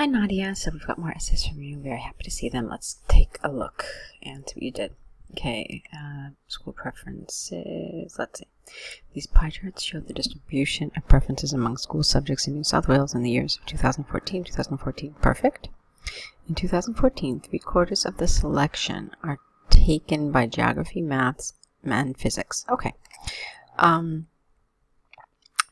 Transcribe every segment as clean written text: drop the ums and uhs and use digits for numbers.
Hi Nadia, so we've got more essays from you. Very happy to see them. Let's take a look and see what you did. Okay, school preferences. Let's see. These pie charts show the distribution of preferences among school subjects in New South Wales in the years of 2014. Perfect. In 2014, 3/4 of the selection are taken by geography, maths, and physics. Okay.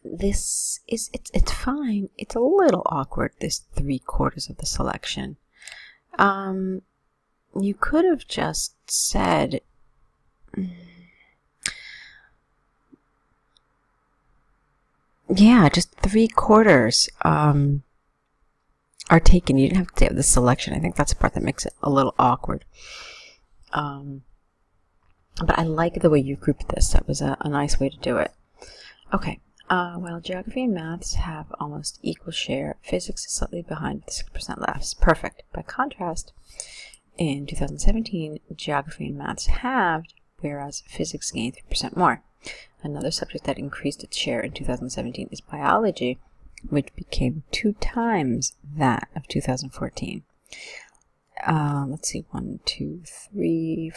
This is, it's fine. It's a little awkward, this 3/4 of the selection. You could have just said, yeah, just 3/4 are taken. You didn't have to have the selection. I think that's the part that makes it a little awkward. But I like the way you grouped this. That was a nice way to do it. Okay. While geography and maths have almost equal share, physics is slightly behind with 6% less. Perfect. By contrast, in 2017, geography and maths halved, whereas physics gained 3% more. Another subject that increased its share in 2017 is biology, which became 2 times that of 2014. Let's see, 1, 2, 3,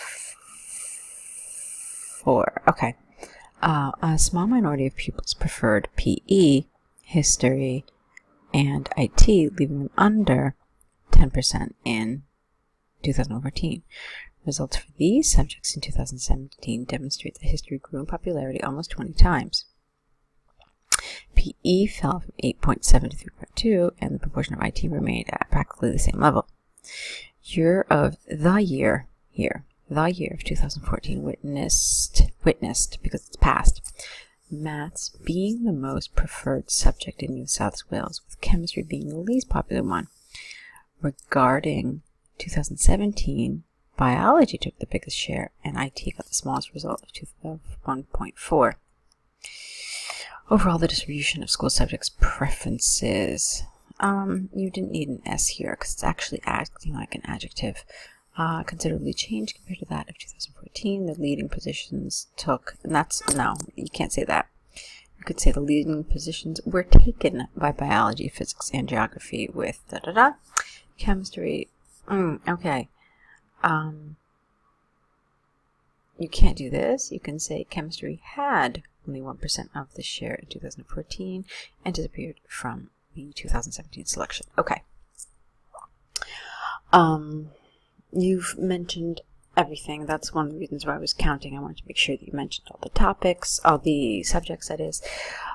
4. Okay. A small minority of pupils preferred PE, history, and IT, leaving them under 10% in 2014. Results for these subjects in 2017 demonstrate that history grew in popularity almost 20 times. PE fell from 8.7 to 3.2, and the proportion of IT remained at practically the same level. The year of 2014 witnessed, because it's past, maths being the most preferred subject in New South Wales, with chemistry being the least popular one. Regarding 2017, biology took the biggest share, and IT got the smallest result of 1.4. Overall, the distribution of school subjects preferences. You didn't need an S here, because it's actually acting like an adjective. Considerably changed compared to that of 2014. The leading positions took, and that's, no, you can't say that. You could say the leading positions were taken by biology, physics, and geography with chemistry. Okay. You can't do this. You can say chemistry had only 1% of the share in 2014 and disappeared from the 2017 selection. Okay. You've mentioned everything. That's one of the reasons why I was counting. I wanted to make sure that you mentioned all the topics, all the subjects, that is.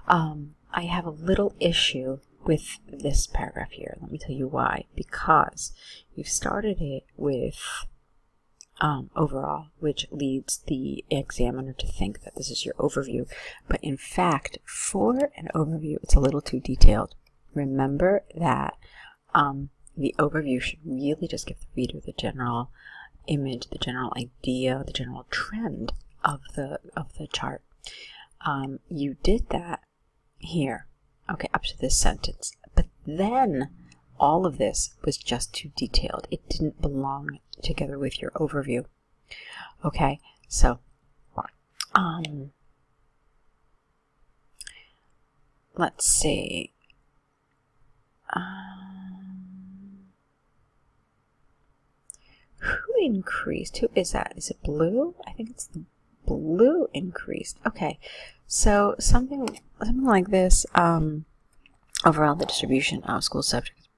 I have a little issue with this paragraph here. Let me tell you why. Because you've started it with overall, which leads the examiner to think that this is your overview. But in fact, for an overview, it's a little too detailed. Remember that the overview should really just give the reader the general image, the general idea, the general trend of the chart. You did that here, okay, up to this sentence. But then all of this was just too detailed. It didn't belong together with your overview. Okay, so let's see. Who increased? Who is that? Is it blue? I think it's the blue increased. Okay, so something like this. Overall, the distribution of school subject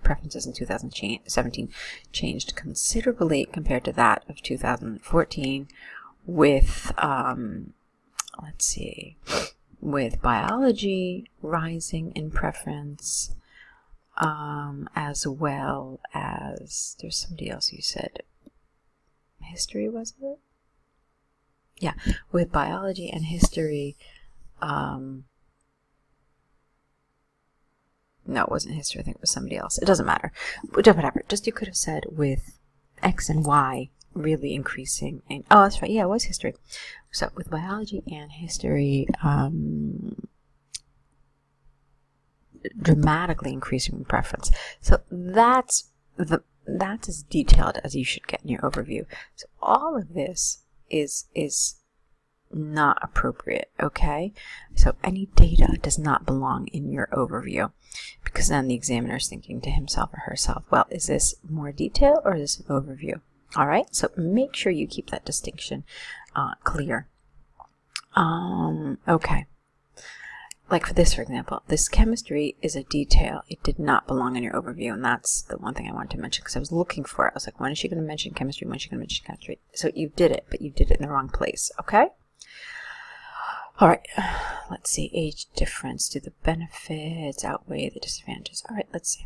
preferences in 2017 changed considerably compared to that of 2014. With let's see, with biology rising in preference. As well as, there's somebody else who said history, was it? Yeah, with biology and history, no, it wasn't history, I think it was somebody else. It doesn't matter. Whatever. Just you could have said with X and Y really increasing. And, oh, that's right. Yeah, it was history. So with biology and history, dramatically increasing in preference. So that's as detailed as you should get in your overview. So all of this is not appropriate, okay? So any data does not belong in your overview, because then the examiner is thinking to himself or herself, well, is this more detail or is this an overview? All right, so make sure you keep that distinction clear. Okay. Like for this, for example, this chemistry is a detail. It did not belong in your overview, and that's the one thing I wanted to mention because I was looking for it. I was like, when is she going to mention chemistry? When is she going to mention chemistry? So you did it, but you did it in the wrong place, okay? All right, let's see. Age difference. Do the benefits outweigh the disadvantages? All right, let's see.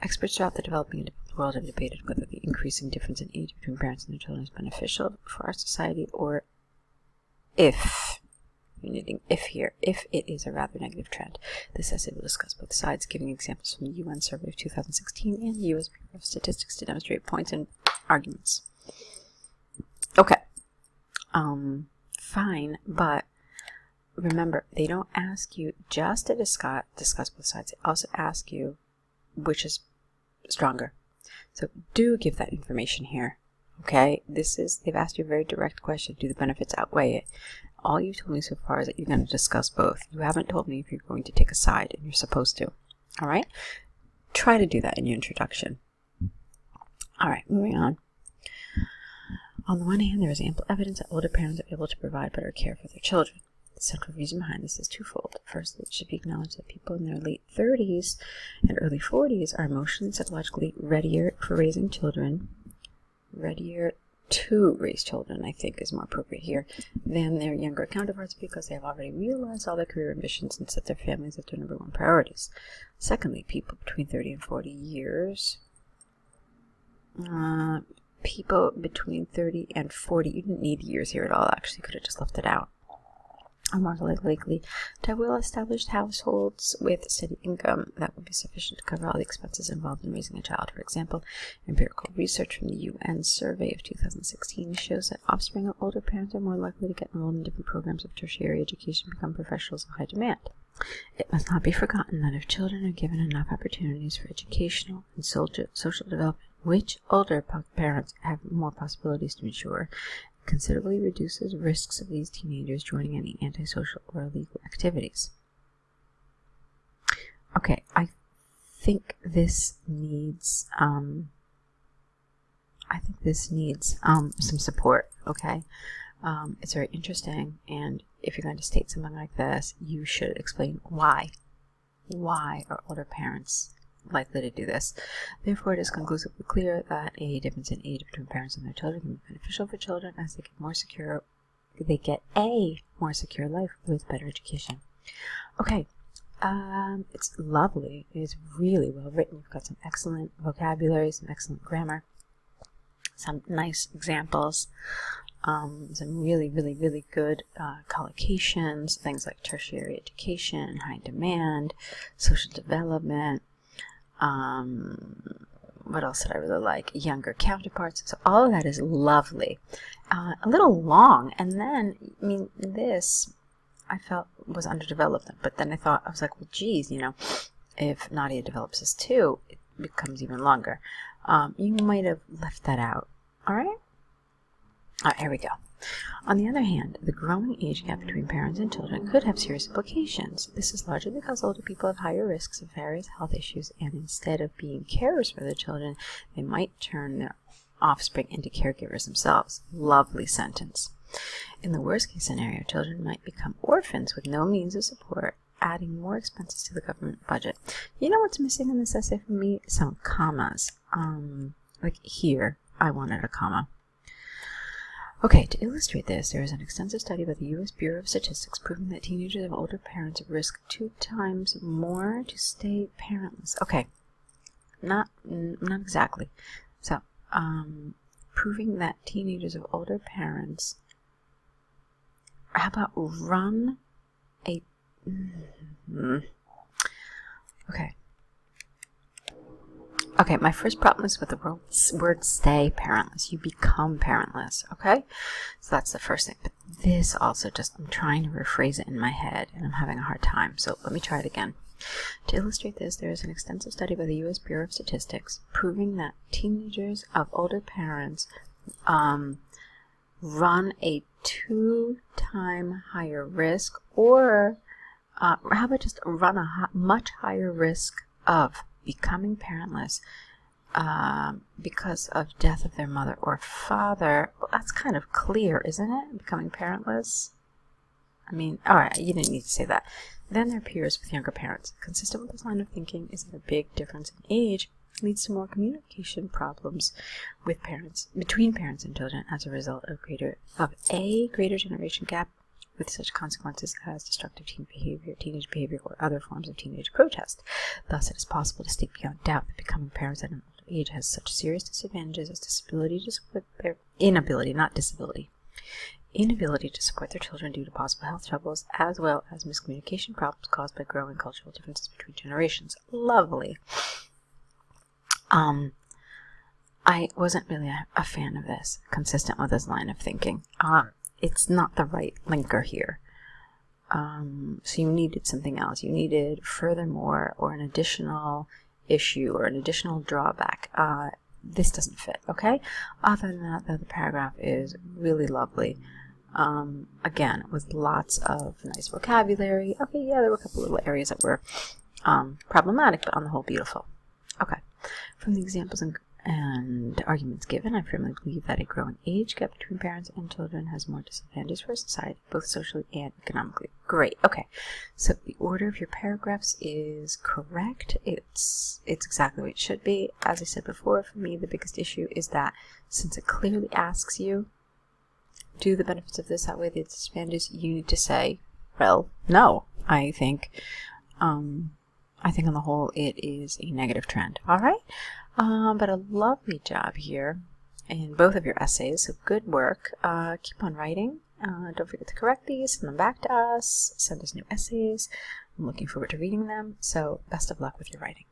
Experts throughout the developing world have debated whether the increasing difference in age between parents and their children is beneficial for our society, or if... needing if here, if it is a rather negative trend. This essay will discuss both sides, giving examples from the UN survey of 2016 and the US Bureau of Statistics to demonstrate points and arguments. Okay. Fine, but remember, they don't ask you just to discuss both sides. They also ask you which is stronger. So do give that information here. Okay? They've asked you a very direct question. Do the benefits outweigh it? All you've told me so far is that you're going to discuss both. You haven't told me if you're going to take a side, and you're supposed to. All right? Try to do that in your introduction. All right, moving on. On the one hand, there is ample evidence that older parents are able to provide better care for their children. The central reason behind this is twofold. Firstly, it should be acknowledged that people in their late 30s and early 40s are emotionally and psychologically readier for raising children, readier to raise children, I think is more appropriate here, than their younger counterparts because they have already realized all their career ambitions and set their families as their #1 priorities. Secondly, people between 30 and 40 years, people between 30 and 40, you didn't need years here at all, actually, you could have just left it out, are more likely to have well-established households with steady income that would be sufficient to cover all the expenses involved in raising a child. For example, empirical research from the UN survey of 2016 shows that offspring of older parents are more likely to get enrolled in different programs of tertiary education and become professionals of high demand. It must not be forgotten that if children are given enough opportunities for educational and social development, which older parents have more possibilities to ensure, considerably reduces risks of these teenagers joining any antisocial or illegal activities. Okay, I think this needs some support. Okay, it's very interesting, and if you're going to state something like this, you should explain why. Why are older parents likely to do this? Therefore, it is conclusively clear that a difference in age between parents and their children can be beneficial for children as they get a more secure life with better education. Okay, it's lovely. It's really well written. You've got some excellent vocabulary, some excellent grammar, some nice examples, some really, really, really good collocations, things like tertiary education, high demand, social development. What else did I really like? Younger counterparts. So all of that is lovely. A little long, and then, I mean, this I felt was underdeveloped, but then I was like, well, geez, you know, if Nadia develops this too, it becomes even longer. You might have left that out. All right? Here we go. On the other hand, the growing age gap between parents and children could have serious implications. This is largely because older people have higher risks of various health issues, and instead of being carers for their children, they might turn their offspring into caregivers themselves. Lovely sentence. In the worst-case scenario, children might become orphans with no means of support, adding more expenses to the government budget. You know what's missing in this essay for me? Some commas. Like here, I wanted a comma. Okay, to illustrate this, there is an extensive study by the US Bureau of Statistics proving that teenagers of older parents risk 2 times more to stay parentless. Okay, not exactly. So, proving that teenagers of older parents, how about run a, Okay, my first problem is with the word stay parentless. You become parentless, okay? So that's the first thing. But this also I'm trying to rephrase it in my head, and I'm having a hard time. So let me try it again. To illustrate this, there is an extensive study by the US Bureau of Statistics proving that teenagers of older parents run a 2-time higher risk, or how about just run a much higher risk of becoming parentless because of death of their mother or father. Well, that's kind of clear, isn't it? Becoming parentless. I mean, all right, you didn't need to say that. Then their peers with younger parents. Consistent with this line of thinking is that a big difference in age leads to more communication problems with parents, between parents and children, as a result of a greater generation gap, with such consequences as destructive teenage behavior, or other forms of teenage protest. Thus, it is possible to state beyond doubt that becoming parents at an older age has such serious disadvantages as inability to support their children due to possible health troubles, as well as miscommunication problems caused by growing cultural differences between generations. Lovely. I wasn't really a fan of this, consistent with this line of thinking. It's not the right linker here. So you needed something else. You needed furthermore, or an additional issue, or an additional drawback. This doesn't fit, okay? Other than that, though, the paragraph is really lovely. Again, with lots of nice vocabulary. Okay, yeah, there were a couple little areas that were problematic, but on the whole, beautiful. Okay, from the examples and arguments given, I firmly believe that a growing age gap between parents and children has more disadvantages for society, both socially and economically. Great. Okay, so the order of your paragraphs is correct. It's exactly what it should be. As I said before, for me, the biggest issue is that since it clearly asks you, do the benefits of this outweigh the disadvantages, you need to say, well, no. I think on the whole, it is a negative trend. All right. But a lovely job here in both of your essays, so good work. Keep on writing. Don't forget to correct these, send them back to us, send us new essays. I'm looking forward to reading them, so best of luck with your writing.